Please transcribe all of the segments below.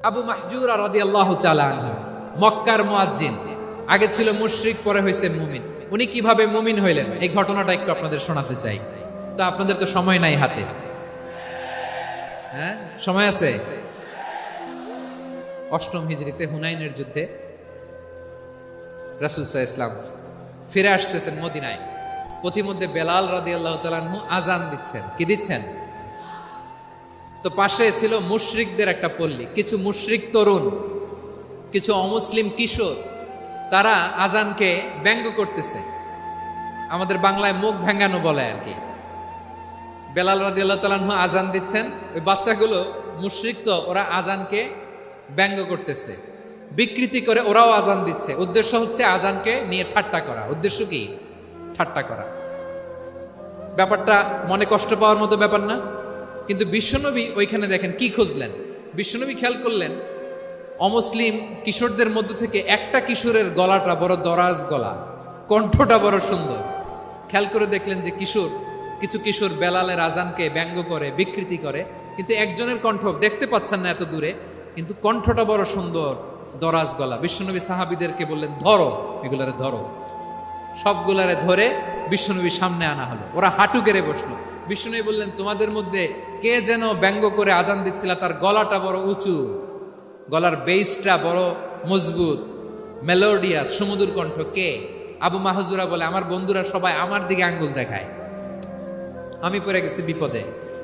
আবু মাহজুরা রাদিয়াল্লাহু তাআলা আনহু মক্কার মুয়াজ্জিন, আগে ছিল মুশরিক, পরে হয়েছে মুমিন। উনি কিভাবে মুমিন হইলেন এই ঘটনাটা একটু আপনাদের শোনাতে চাই। তো আপনাদের তো সময় নাই হাতে, হ্যাঁ সময় আছে। অষ্টম হিজরিতে হুনাইনের যুদ্ধে রাসূল সাল্লাল্লাহু আলাইহি ওয়াসাল্লাম ফিরে আসতেছেন মদিনায়। পথিমধ্যে বেলাল রাদিয়াল্লাহু তাআলা আনহু আজান দিচ্ছেন। কি দিচ্ছেন? তো পাশে ছিল মুশরিকদের একটা পল্লী, কিছু মুশরিক তরুণ, কিছু অমুসলিম কিশোর, তারা আজানকে ব্যঙ্গ করতেছে। আমাদের বাংলায় মুখ ভেঙ্গানো বলে আর কি। বেলাল রাদিয়াল্লাহু তাআলা আনহু আজান দিচ্ছেন, ওই বাচ্চাগুলো মুশরিক, তো ওরা আজানকে ব্যঙ্গ করতেছে, বিকৃতি করে ওরাও আজান দিচ্ছে। উদ্দেশ্য হচ্ছে আজানকে নিয়ে ঠাট্টা করা। উদ্দেশ্য কি? ঠাট্টা করা। ব্যাপারটা মনে কষ্ট পাওয়ার মতো ব্যাপার না? কিন্তু বিশ্বনবী ওইখানে দেখেন কি খুঁজলেন। বিশ্বনবী খেয়াল করলেন অমুসলিম কিশোরদের মধ্য থেকে একটা কিশোরের গলাটা বড় দরাজ গলা, কণ্ঠটা বড় সুন্দর। খেয়াল করে দেখলেন যে কিছু কিশোর বেলালের আজানকে ব্যঙ্গ করে, বিকৃতি করে, কিন্তু একজনের কণ্ঠ দেখতে পাচ্ছেন না এত দূরে, কিন্তু কণ্ঠটা বড় সুন্দর, দরাজ গলা। বিশ্বনবী সাহাবীদেরকে বললেন, ধরো এগুলারে, ধরো। সবগুলারে ধরে বিশ্বনবীর সামনে আনা হলো। ওরা হাঁটু গেড়ে বসলো। বিশ্বনবী বললেন, তোমাদের মধ্যে কে যেন ব্যঙ্গ করে আজান দিচ্ছিল, তার গলাটা বড় উঁচু, গলার বেসটা বড় মজবুত, মেলোডিয়াস, সুমধুর কণ্ঠ। কে? আবু মাহজুরা বলে, আমার বন্ধুরা সবাই আমার দিকে আঙ্গুল দেখায়, আমি পড়ে গেছি বিপদে।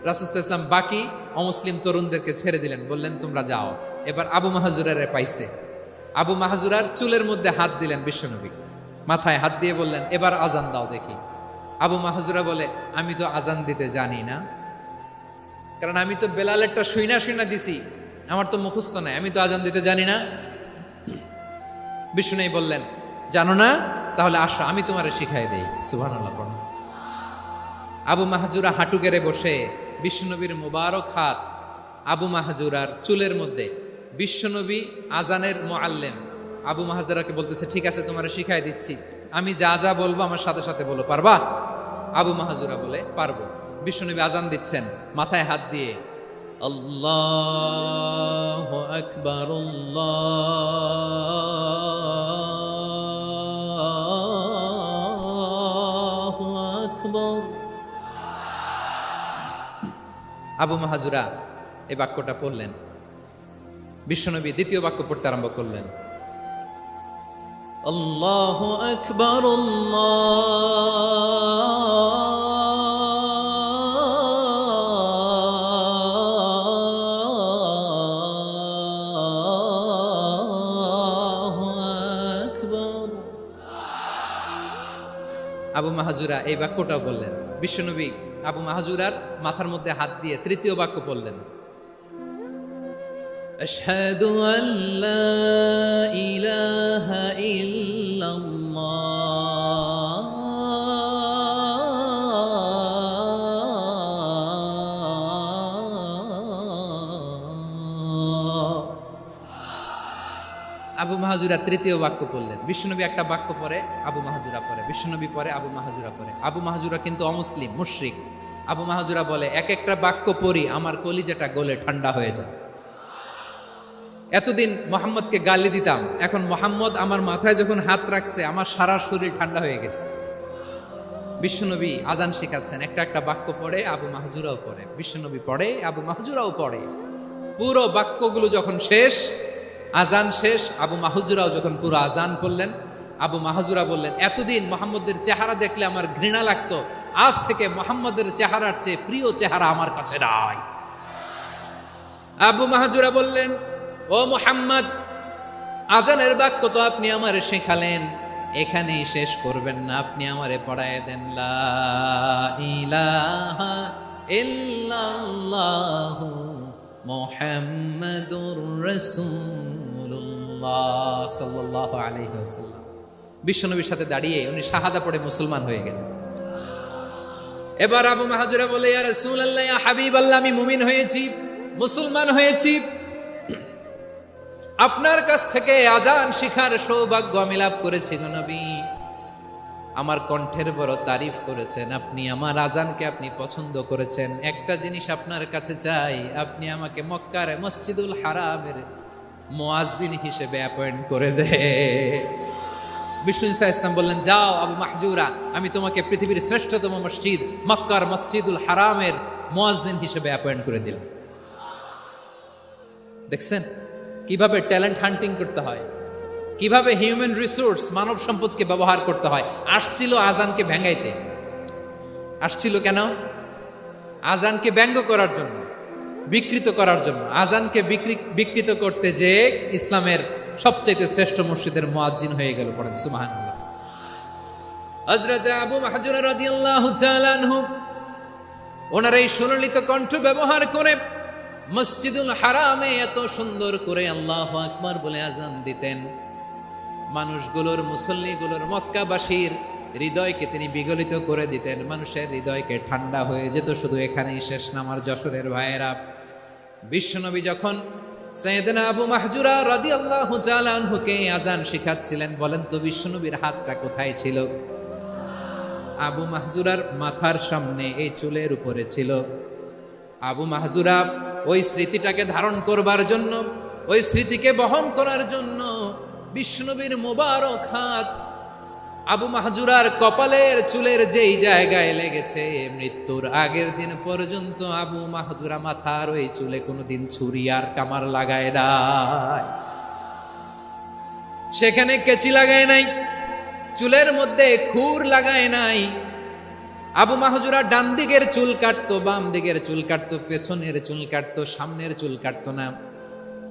রাসূল সাল্লাল্লাহু আলাইহি ওয়াসাল্লাম বাকি অমুসলিম তরুণদেরকে ছেড়ে দিলেন, বললেন তোমরা যাও। এবার আবু মাহজুরারে পাইছে। আবু মাহজুরার চুলের মধ্যে হাত দিলেন বিশ্বনবী, মাথায় হাত দিয়ে বললেন, এবার আজান দাও দেখি। আবু মাহজুরা বলে, আমি তো আজান দিতে জানি না, কারণ আমি তো বেলালেরটা শুইনা দিছি, আমার তো মুখস্থ নাই, আমি তো আজান দিতে জানি না। বিষ্ণু বললেন, জানো না? তাহলে আসো, আমি তোমারে শিখাই দেই। সুবহানাল্লাহ পড়ো। আবু মাহজুরা হাঁটু গেড়ে বসে বিশ্বনবীর মুবারক হাত আবু মাহজুরার চুলের মধ্যে। বিশ্বনবী আজানের মুআল্লিম আবু মাহজুরাকে বলতেছে, ঠিক আছে তোমারে শিখাই দিচ্ছি, আমি যা যা বলবো আমার সাথে সাথে বলো, পারবা? আবু মাহজুরা বলে, পারবো। বিশ্বনবী আজান দিচ্ছেন মাথায় হাত দিয়ে, আল্লাহু আকবার, আল্লাহু আকবার। আবু মাহজুরা এই বাক্যটা পড়লেন। বিশ্বনবী দ্বিতীয় বাক্য পড়তে আরম্ভ করলেন, আল্লাহু আকবার, আল্লাহু আকবার। আবু মাহজুরা এই বাক্যটাও বললেন। বিশ্বনবী আবু মাহজুরার মাথার মধ্যে হাত দিয়ে তৃতীয় বাক্য পড়লেন, আশহাদু আল্লা ইলাহা ইল্লাল্লাহ। আবু মাহজুরা তৃতীয় বাক্য পড়লেন। বিশ্বনবী একটা বাক্য পরে আবু মাহজুরা পরে, বিশ্বনবী পরে আবু মাহজুরা পরে। আবু মাহজুরা কিন্তু অমুসলিম, মুশরিক। আবু মাহজুরা বলে, এক একটা বাক্য পড়ি আমার কলিজাটা গলে ঠান্ডা হয়ে যায়। এতদিন মোহাম্মদকে গালি দিতাম, এখন মোহাম্মদ আমার মাথায় যখন হাত রাখছে আমার সারা শরীর ঠান্ডা হয়ে গেছে। বিশ্বনবী আজান শেখাচ্ছেন, একটা একটা বাক্য পড়ে আবু মাহজুরাও পড়ে, বিশ্বনবী পড়ে, আবু মাহজুরাও পড়ে। পুরো বাক্যগুলো যখন শেষ, আজান শেষ, আবু মাহজুরাও যখন পুরো আজান পড়লেন, আবু মাহজুরা বললেন, এতদিন মোহাম্মদের চেহারা দেখলে আমার ঘৃণা লাগতো, আজ থেকে মোহাম্মদের চেহারার চেয়ে প্রিয় চেহারা আমার কাছে নাই। আবু মাহজুরা বললেন, ও মুহাম্মদ, আজানের বাক্য তো আপনি আমারে শেখালেন, এখানেই শেষ করবেন না, আপনি আমারে পড়ায় দেন, লা ইলাহা ইল্লাল্লাহু মুহাম্মাদুর রাসূলুল্লাহ সাল্লাল্লাহু আলাইহি ওয়াসাল্লাম। বিশ্বনবীর সাথে দাঁড়িয়ে উনি শাহাদা পড়ে মুসলমান হয়ে গেলেন। এবার আবু মাহজুরা বলে, ইয়া রাসূলুল্লাহ, ইয়া হাবিবাল্লাহ, আমি মুমিন হয়েছি, মুসলমান হয়েছি, আপনার কাছ থেকে আজান শিখার সৌভাগ্য আমি লাভ করেছি গো নবী। আমার কণ্ঠের বড় তারিফ করেছেন আপনি, আমার আজানকে আপনি পছন্দ করেছেন। একটা জিনিস আপনার কাছে চাই, আপনি আমাকে মক্কার মসজিদুল হারামের মুয়াজ্জিন হিসেবে অ্যাপয়েন্ট করে দে। বিষ্ণু ঈসা ইসলাম বললেন, যাও আবু মাহজুরা, আমি তোমাকে পৃথিবীর শ্রেষ্ঠতম মসজিদ মক্কার মসজিদুল হারামের মুয়াজ্জিন হিসেবে অ্যাপয়েন্ট করে দিলাম। দেখছেন কিভাবে ট্যালেন্ট হান্টিং করতে হয়, কিভাবে হিউম্যান রিসোর্স মানব সম্পদকে ব্যবহার করতে হয়। আসছিল আজানকে ভেঙাইতে, আসছিল কেন? আজানকে ব্যঙ্গ করার জন্য, বিকৃত করার জন্য। আজানকে বিকৃত করতে যে ইসলামের সবচেয়ে শ্রেষ্ঠ মসজিদের মুয়াজ্জিন হয়ে গেল। পড়েন সুবহানাল্লাহ। হযরত আবু মাহজুরা রাদিয়াল্লাহু তাআলা আনহু ওনার এই সুললিত কণ্ঠ ব্যবহার করে মসজিদুল হারামে এত সুন্দর করে আল্লাহু আকবার বলে আজান দিতেন, মানুষগুলোর, মুসল্লিগুলোর, মক্কাবাসীর হৃদয়কে তিনি বিগলিত করে দিতেন। মানুষের হৃদয়কে ঠান্ডা হয়ে যেত। শুধু এখানেই শেষ না আমার যশোরের ভাইয়েরা, বিশ্বনবী যখন সাইয়েদনা আবু মাহজুরা রাদিয়াল্লাহু তাআলা আনহুকে আজান শিখাচ্ছিলেন, বলেন তো বিশ্বনবীর হাতটা কোথায় ছিল? আবু মাহজুরার মাথার সামনে, এই চুলের উপরে ছিল। আবু মাহজুরা ওই স্মৃতিটাকে ধারণ করবার জন্য, ওই স্মৃতিকে বহন করার জন্য বিশ্বনবীর মোবারক হাত আবু মাহজুরার কপালের চুলের যেই জায়গায় লেগেছে, মৃত্যুর আগের দিন পর্যন্ত আবু মাহজুরা মাথার ওই চুলে কোনোদিন ছুরি আর কামার লাগায় নাই, সেখানে কেচি লাগায় নাই, চুলের মধ্যে খুর লাগায় নাই। আবু মাহজুরা ডান দিকের চুল কাটতো, বাম দিকের চুল কাটতো, পেছনের চুল কাটতো, সামনের চুল কাটতো না।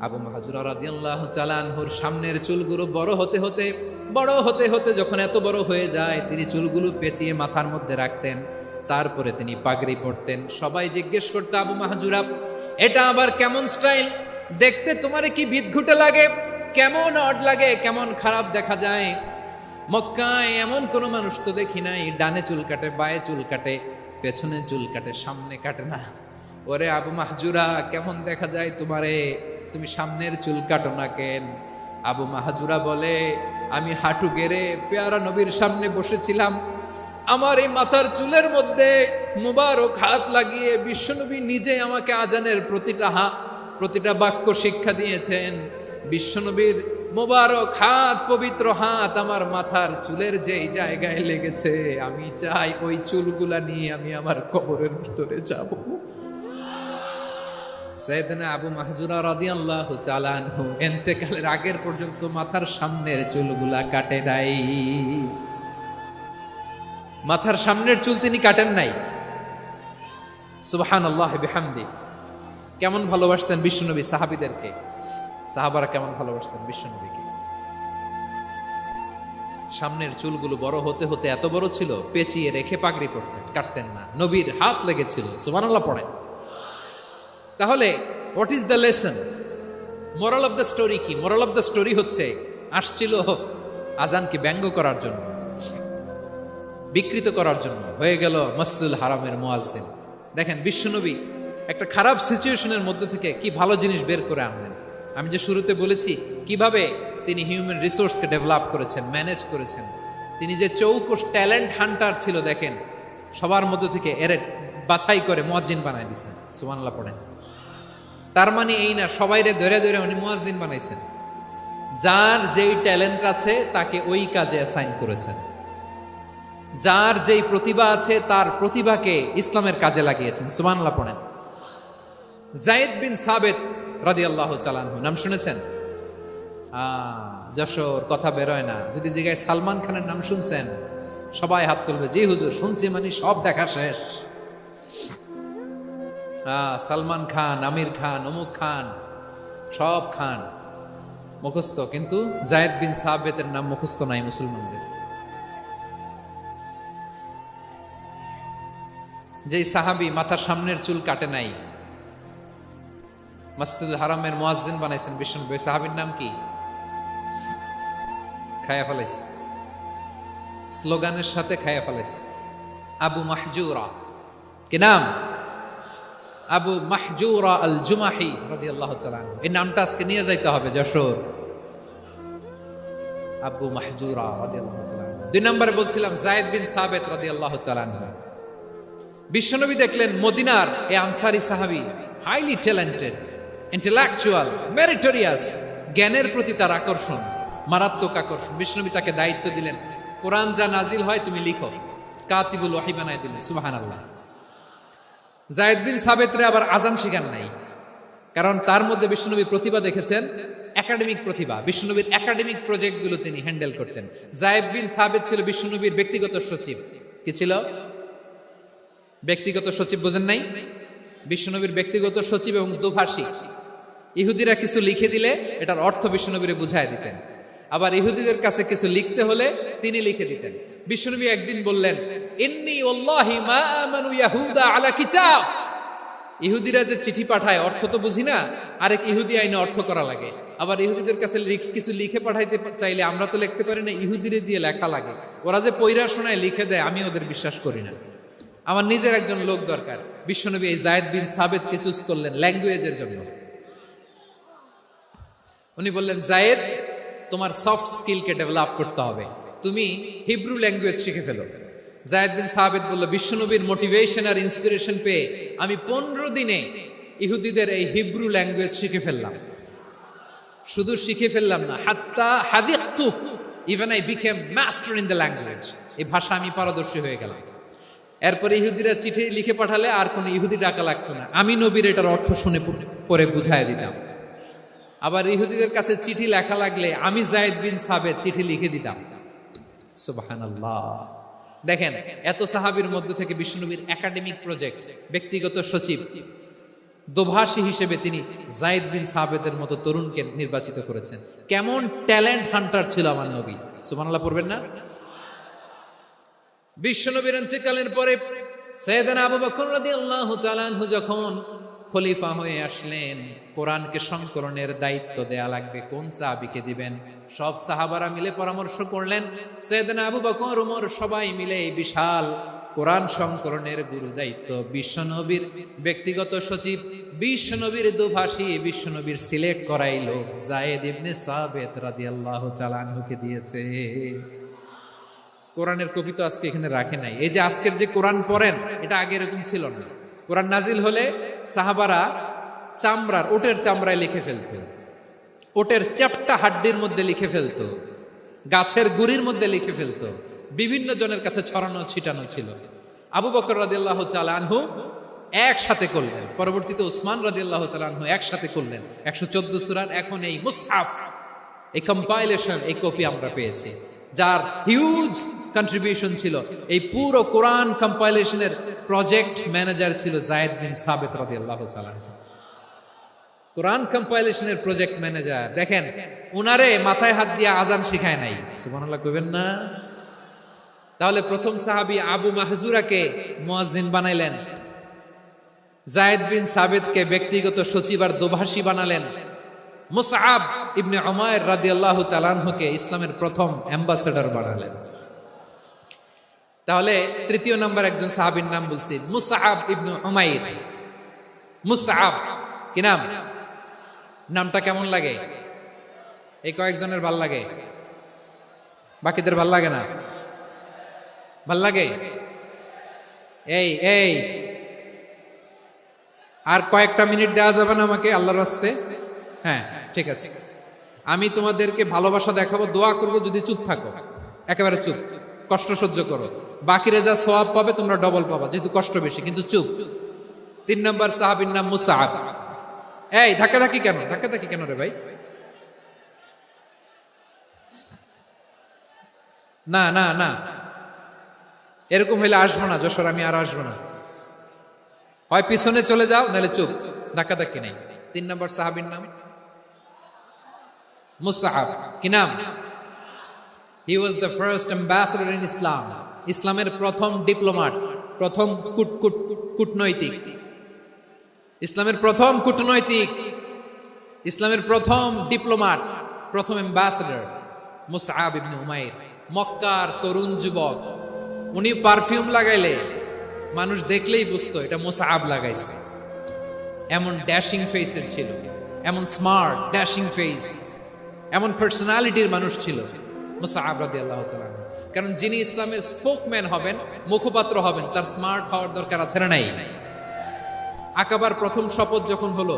আবু মাহজুরা রাদিয়াল্লাহু তাআলা আনহুর সামনের চুলগুলো বড় হতে হতে যখন এত বড় হয়ে যায়, তিনি চুলগুলো পেঁচিয়ে মাথার মধ্যে রাখতেন। তারপরে তিনি পাগড়ি পরতেন। সবাই জিজ্ঞেস করতো, আবু মাহজুরা এটা আবার কেমন স্টাইল? দেখতে তোমারে কি বিদঘুটে লাগে? কেমন অড লাগে? কেমন খারাপ দেখা যায়? মক্কায় এমন কোনো মানুষ তো দেখি নাই, ডানে চুল কাটে, বায়ে চুল কাটে, পেছনে চুল কাটে, সামনে কাটে না। ওরে আবু মাহজুরা, কেমন দেখা যায় তোমারে? তুমি সামনের চুল কাটো না কেন? আবু মাহজুরা বলে, আমি হাঁটু গেড়ে পেয়ারা নবীর সামনে বসেছিলাম, আমার এই মাথার চুলের মধ্যে মুবারক হাত লাগিয়ে বিশ্বনবী নিজে আমাকে আজানের প্রতিটা বাক্য শিক্ষা দিয়েছেন। বিশ্বনবীর মোবারক হাত, পবিত্র হাত আমার মাথার চুলের যেই জায়গায় লেগেছে, আমি চাই ওই চুলগুলা নিয়ে আমি আমার কবরের ভিতরে যাব। সাইয়েদনা আবু মাহজুরা রাদিয়াল্লাহু তাআলা আনহু ইন্তেকালের আগের পর্যন্ত মাথার সামনের চুলগুলা কাটে নাই। মাথার সামনের চুল তিনি কাটেন নাই। সুবহানাল্লাহ বিহামদি। কেমন ভালোবাসতেন বিশ্বনবী সাহাবীদেরকে, সাহাবারা কেমন ভালোবাসতেন বিশ্বনবীকে। সামনের চুলগুলো বড় হতে হতে এত বড় ছিল, পেঁচিয়ে রেখে পাগড়ি পরতেন, কাটতেন না। নবীর হাত লেগেছিল। সুবহানাল্লাহ পড়েন। তাহলে what is the lesson? Moral of the story কি? মোরাল অফ দ্য স্টোরি হচ্ছে, আসছিল আজানকে ব্যঙ্গ করার জন্য, বিকৃত করার জন্য, হয়ে গেল মসজিদুল হারামের মুয়াজ্জিন। দেখেন বিশ্বনবী একটা খারাপ সিচুয়েশনের মধ্যে থেকে কি ভালো জিনিস বের করে আনলেন। আমি যে শুরুতে বলেছি কিভাবে তিনি হিউম্যান রিসোর্সকে ডেভেলপ করেছেন, ম্যানেজ করেছেন। তিনি যে চৌকস ট্যালেন্ট হান্টার ছিল, দেখেন সবার মধ্যে থেকে এরে বাছাই করে মুয়াজ্জিন বানাই দিয়েছেন। সুবহানাল্লাহ পড়েন। তার মানে এই না সবাইরে ধরে ধরে উনি মুয়াজ্জিন বানাইছেন। যার যেই ট্যালেন্ট আছে তাকে ওই কাজে অ্যাসাইন করেছেন। যার যেই প্রতিভা আছে তার প্রতিভাকে ইসলামের কাজে লাগিয়েছেন। সুবহানাল্লাহ পড়েন। যায়েদ বিন সাবিত রাদিয়াল্লাহু তাআলা আনহু নাম শুনেছেন? যশোর কথা বেরোয় না। যদি জিজ্ঞাসা সালমান খানের নাম শুনছেন, সবাই হাত তুলবে, জি হুজুর শুনছি, মানে সব দেখা শেষ। সালমান খান, আমির খান, অমুক খান, সব খান মুখস্থ, কিন্তু যায়েদ বিন সাবিতের নাম মুখস্থ নাই মুসলমানদের। যেই সাহাবী মাথার সামনের চুল কাটে নাই, মসজিদুল হারামের মুয়াজ্জিন বানাইছেন বিশ্বনবী, সাহাবীর নাম কি? খায়া ফেলাইছে, স্লোগানের সাথে খায়া ফেলাইছে। আবু মাহজুরা। কি নাম? আবু মাহজুরা আল জুমাহি রাদিয়াল্লাহু তাআলা। এই নামটা আজকে নিয়ে যাইতে হবে যশোর। আবু মাহজুরা রাদিয়াল্লাহু তাআলা। দুই নম্বরে বলছিলাম যায়েদ বিন সাবিত রাদিয়াল্লাহু তাআলা। বিশ্বনবী দেখলেন মদিনার এই আনসারী সাহাবী হাইলি ট্যালেন্টেড, ইন্টেলেকচুয়াল, মেরিটোরিয়াস, জ্ঞানের প্রতি তার আকর্ষণ, মারাত্মক আকর্ষণ। বিষ্ণুনবী তাকে দায়িত্ব দিলেন, কোরআন যা নাজিল হয় তুমি লিখো, কাতিবুল ওয়াহি বানায় দিলেন। সুবহানাল্লাহ। যায়েদ বিন সাবিতরে আবার আজান শেখান নাই, কারণ তার মধ্যে বিষ্ণুনবী প্রতিভা দেখেছেন, একাডেমিক প্রতিভা। বিষ্ণুনবীর একাডেমিক প্রজেক্টগুলো তিনি হ্যান্ডেল করতেন। যায়েদ বিন সাবিত ছিল বিষ্ণুনবীর ব্যক্তিগত সচিব। কি ছিল? ব্যক্তিগত সচিব। বোঝেন নাই? বিষ্ণুনবীর ব্যক্তিগত সচিব এবং দুভাষী। ইহুদিরা কিছু লিখে দিলে এটার অর্থ বিষ্ণুনবীরে বুঝায় দিতেন, আবার ইহুদিদের কাছে কিছু লিখতে হলে তিনি লিখে দিতেন। বিষ্ণুনবী একদিন বললেন, ইন্নী ওয়াল্লাহি মা আমানু ইয়াহুদা আলা কিতাব। ইহুদিরা যে চিঠি পাঠায় অর্থ তো বুঝি না, আরেক ইহুদি আইনে অর্থ করা লাগে। আবার ইহুদিদের কাছে কিছু লিখে পাঠাইতে চাইলে আমরা তো লিখতে পারি না, ইহুদিরে দিয়ে লেখা লাগে। ওরা যে পয়রা শোনায় লিখে দেয়, আমি ওদের বিশ্বাস করি না। আমার নিজের একজন লোক দরকার। বিশ্বনবী এই যায়েদ বিন সাবিতকে চুজ করলেন ল্যাঙ্গুয়েজের জন্য। উনি বললেন, যায়েদ, তোমার সফট স্কিলকে ডেভেলপ করতে হবে, তুমি হিব্রু ল্যাঙ্গুয়েজ শিখে ফেলো। যায়েদ বিন সাবিত বলল, বিশ্বনবীর মোটিভেশন আর ইন্সপিরেশন পেয়ে আমি 15 দিনে ইহুদিদের এই হিব্রু ল্যাঙ্গুয়েজ শিখে ফেললাম। শুধু শিখে ফেললাম না, হাত্তা হাদিকতু, even I became master in the language. এই ভাষা আমি পারদর্শী হয়ে গেলাম। এরপরে ইহুদিরা চিঠি লিখে পাঠালে আর কোনো ইহুদি ডাকা লাগতো না, আমি নবীর এটার অর্থ শুনে পরে বুঝায় দিতাম। আবার ইহুদিদের কাছে চিঠি লেখা লাগলে আমি যায়েদ বিন সাবিত চিঠি লিখে দিতাম। সুবহানাল্লাহ। দেখেন, এত সাহাবীর মধ্যে থেকে বিশ্বনবীর একাডেমিক প্রজেক্ট, ব্যক্তিগত সচিব, দোভাষী হিসেবে তিনি যায়েদ বিন সাবিতের মতো তরুণকে নির্বাচিত করেছেন। কেমন ট্যালেন্ট হান্টার ছিল আমার নবী। সুবহানাল্লাহ পড়বেন না? বিশ্বনবীর ইন্তেকালের পরে সাইয়েদনা আবু বকর রাদিয়াল্লাহু তাআলা আনহু যখন খলিফা হয়ে আসলেন, কোরআনকে সংকলনের দায়িত্ব দেয়া লাগবে, কোন সাহাবীকে দিবেন? সব সাহাবারা মিলে পরামর্শ করলেন। সাইয়েদনা আবু বকর, ওমর সবাই মিলে এই বিশাল কোরআন সংকলনের গুরু দায়িত্ব বিশ্বনবীর ব্যক্তিগত সচিব, বিশ্বনবীর দুভাষী, বিশ্বনবীর সিলেক্ট করাই লোক যায়েদ ইবনে সাবিত রাদিয়াল্লাহু তাআলা আনহুকে দিয়েছে। কোরআনের কপি তো আজকে এখানে রাখে নাই। এই যে আজকের যে কোরআন পড়েন, এটা আগে এরকম ছিল না। কোরআন নাজিল হলে সাহাবারা চামড়ার, ওটের চামড়ায় লিখে ফেলতো, ওটের চ্যাপ্টা হাড্ডির মধ্যে লিখে ফেলতো, গাছের গুড়ির মধ্যে লিখে ফেলতো। বিভিন্ন জনের কাছে ছড়ানো ছিটানো ছিল। আবু বকর রাদিয়াল্লাহু তাআলা আনহু একসাথে করলেন, পরবর্তীতে উসমান রাদিয়াল্লাহু তাআলা আনহু একসাথে করলেন 114 সূরার। এখন এই মুসহাফ, এই কম্পাইলেশন, এই কপি আমরা পেয়েছি, যার হিউজ কন্ট্রিবিউশন ছিল। এই পুরো কোরআন কম্পাইলেশনের প্রজেক্ট ম্যানেজার ছিল যায়েদ বিন সাবিত রাদিয়াল্লাহু তাআলা। কোরআন কম্পাইলেশনের প্রজেক্ট ম্যানেজার। দেখেন, উনারে মাথায় হাত দিয়ে আজান শিখায় নাই। সুবহানাল্লাহ কইবেন না? তাহলে প্রথম সাহাবী আবু মাহজুরাকে মুয়াজ্জিন বানাইলেন, যায়েদ বিন সাবিতকে ব্যক্তিগত সচিব আর দোভাষী বানালেন, মুসআব ইবনে উমাইর রাদিয়াল্লাহু তাআলা আনহুকে ইসলামের প্রথম অ্যাম্বাসেডর বানালেন। তাহলে তৃতীয় নাম্বার একজন সাহাবীর নাম বলছি, মুসআব ইবনে উমাইর। মুসআব কি নাম? নামটা কেমন লাগে? এই কয়েকজনের ভাল লাগে, বাকিদের ভাল লাগে না? ভাল লাগে? এই এই আর কয়েকটা মিনিট দেওয়া যাবে না আমাকে আল্লাহর রাস্তে? হ্যাঁ, ঠিক আছে। আমি তোমাদেরকে ভালোবাসা দেখাবো, দোয়া করবো, যদি চুপ থাকো, একেবারে চুপ, কষ্ট সহ্য করো, বাকিরা যা সওয়াব পাবে তোমরা ডবল পাবা, যেহেতু কষ্ট বেশি, কিন্তু চুপ। 3 নম্বর সাহাবীর নাম মুসআব। এই ধাক্কাধাক্কি কেন? ধাক্কাধাক্কি কেন রে ভাই? না না না, এরকম হইলে আসবো না যশোর, আমি আর আসবো না। হয় পিছনে চলে যাও, নাহলে চুপ, ধাক্কাধাক্কি নেই। 3 নম্বর সাহাবীর নাম মুসআব। কি নাম? He was the first ambassador in Islam. ইসলামের প্রথম ডিপ্লোম্যাট, প্রথম কূটনৈতিক, ইসলামের প্রথম কূটনৈতিক, ইসলামের প্রথম ডিপ্লোম্যাট, প্রথম অ্যাম্বাসেডর মুসআব ইবনে উমাইর। মক্কার তরুণ যুবক, উনি পারফিউম লাগাইলে মানুষ দেখলেই বুঝতো এটা মুসআব লাগাইছে। এমন ড্যাশিং ফেসের ছিল, এমন স্মার্ট ড্যাশিং ফেস, এমন পার্সোনালিটির মানুষ ছিল মুসআব রাদিয়াল্লাহু তাআলা। কারণ যিনি ইসলামের স্পোকম্যান হবেন, মুখপাত্র হবেন, তার স্মার্ট হওয়ার দরকার আছে না নাই? আকাবার প্রথম শপথ যখন হলো,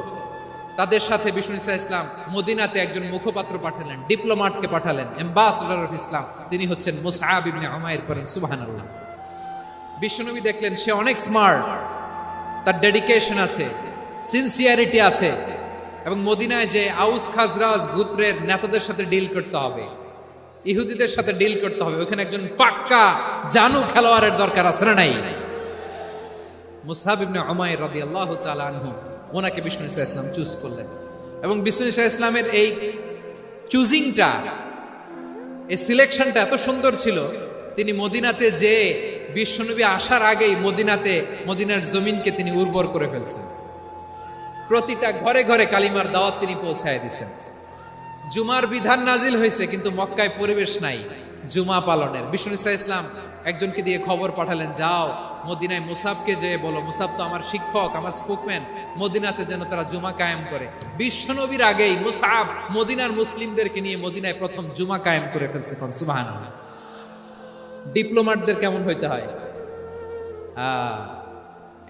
তাদের সাথে বিষ্ণু ইসা ইসলাম মদিনাতে একজন মুখপাত্র পাঠালেন, ডিপ্লোম্যাটকে পাঠালেন, অ্যাম্বাসেডর অফ ইসলাম। তিনি হচ্ছেন মুসআব ইবনে উমাইর। পড়েন সুবহানাল্লাহ। বিশ্বনবী দেখলেন সে অনেক স্মার্ট, তার ডেডিকেশন আছে, সিনসিয়ারিটি আছে, এবং মদিনায় যে আউস খাজরাজ গোত্রের নেতাদের সাথে ডিল করতে হবে, ইহুদিদের সাথে ডিল করতে হবে, ওখানে একজন পাক্কা জানু খেলোয়াড়ের দরকার আছে না নাই? মুসআব ইবনে উমাইর রাদিয়াল্লাহু তাআলা আনহু, ওনাকে বিষ্ণু ইসা ইসলাম চুজ করলেন। এবং বিষ্ণু ইসা ইসলামের এই চুজিংটা, এই সিলেকশনটা এত সুন্দর ছিল, তিনি মদিনাতে যে বিশ্বনবী আসার আগেই মদিনার জমিনকে তিনি উর্বর করে ফেলছেন। প্রতিটা ঘরে ঘরে কালিমার দাওয়াত তিনি পৌঁছায় দিচ্ছেন। জুমার বিধান নাজিল হয়েছে, কিন্তু মক্কায় পরিবেশ নাই জুমা পালনের। বিষ্ণু ইসা ইসলাম একজনকে দিয়ে খবর পাঠালেন, যাও মদিনায় মুসাবকে যে বলো, মুসাব তো আমার শিক্ষক, আমার স্পোকম্যান, মদিনাতে যেন তারা জুমা কায়েম করে। বিশ্বনবীর আগেই মুসাব মদিনার মুসলিমদেরকে নিয়ে মদিনায় প্রথম জুমা কায়েম করে ফেলছে। সুবহানাল্লাহ। ডিপ্লোম্যাটদের কেমন হইতে হয়,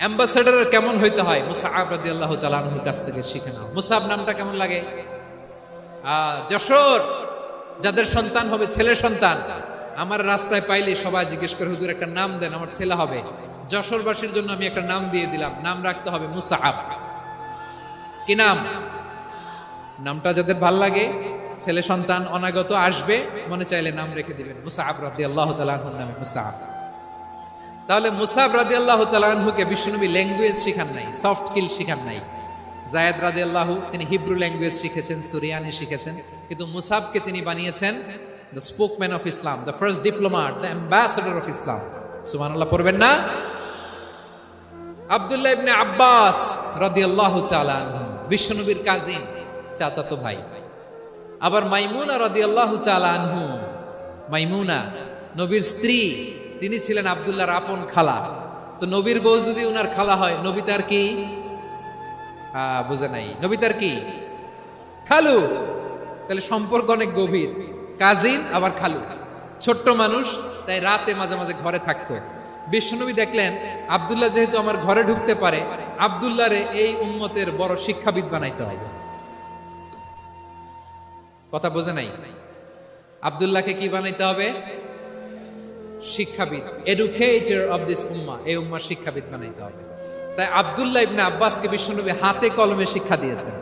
অ্যাম্বাসেডারের কেমন হইতে হয়, মুসআব রাদিয়াল্লাহু তাআলা আনহুর কাছ থেকে শিখে নাও। মুসআব নামটা কেমন লাগে? যশোর যাদের সন্তান হবে, ছেলে সন্তান, আমার রাস্তায় পাইলে সবাই জিজ্ঞেস করে, হুজুর একটা নাম দেন, আমার ছেলে হবে। যশোরবাসীর জন্য আমি একটা নাম দিয়ে দিলাম, নাম রাখতে হবে মুসআব। কি নাম? নামটা যাদের ভাল লাগে, ছেলে সন্তান অনাগত আসবে, মনে চাইলে নাম রেখে দিবেন মুসআব রাদিয়াল্লাহু তাআলা আনহুর নামে মুসআব। তাহলে মুসআব রাদিয়াল্লাহু তাআলা আনহুকে বিশ্বনবী ল্যাঙ্গুয়েজ শিখান নাই, সফট স্কিল শিখান নাই। যায়েদ রাদিয়াল্লাহু তিনি হিব্রু ল্যাঙ্গুয়েজ শিখেছেন, সুরিয়ানি শিখেছেন, কিন্তু মুসআবকে তিনি বানিয়েছেন the spokesman of Islam, the first diplomat, the ambassador of Islam. সুবহানাল্লাহ পড়বেন না? আব্দুল্লাহ ইবনে আব্বাস রাদিয়াল্লাহু তাআলা আনহু বিশ্বনবীর কাজিন, চাচাতো ভাই। আবার মাইমুনা রাদিয়াল্লাহু তাআলা আনহু, মাইমুনা নবীর স্ত্রী, তিনি ছিলেন আব্দুল্লাহর আপন খালা। তো নবীর বউ যদি উনার খালা হয়, নবী তার কি? বুঝে নাই, নবী তার কি? খালু। তাহলে সম্পর্ক অনেক গভীর, কাজিন আবার খালু। ছোট্ট মানুষ, তাই রাতে মাঝে মাঝে ঘরে থাকতো। বিশ্বনবী দেখলেন আব্দুল্লাহ যেহেতু আমার ঘরে ঢুকতে পারে, আব্দুল্লাহরে এই উম্মতের বড় শিক্ষাবিদ বানাইতে হবে। কথা বোঝে নাই? আব্দুল্লাহকে কি বানাইতে হবে? শিক্ষাবিদ, এডুকেটর অফ দিস উম্মাহ, এই উম্মার শিক্ষাবিদ বানাইতে হবে। তাই আব্দুল্লাহ ইবনে আব্বাসকে বিশ্বনবী হাতে কলমে শিক্ষা দিয়েছেন।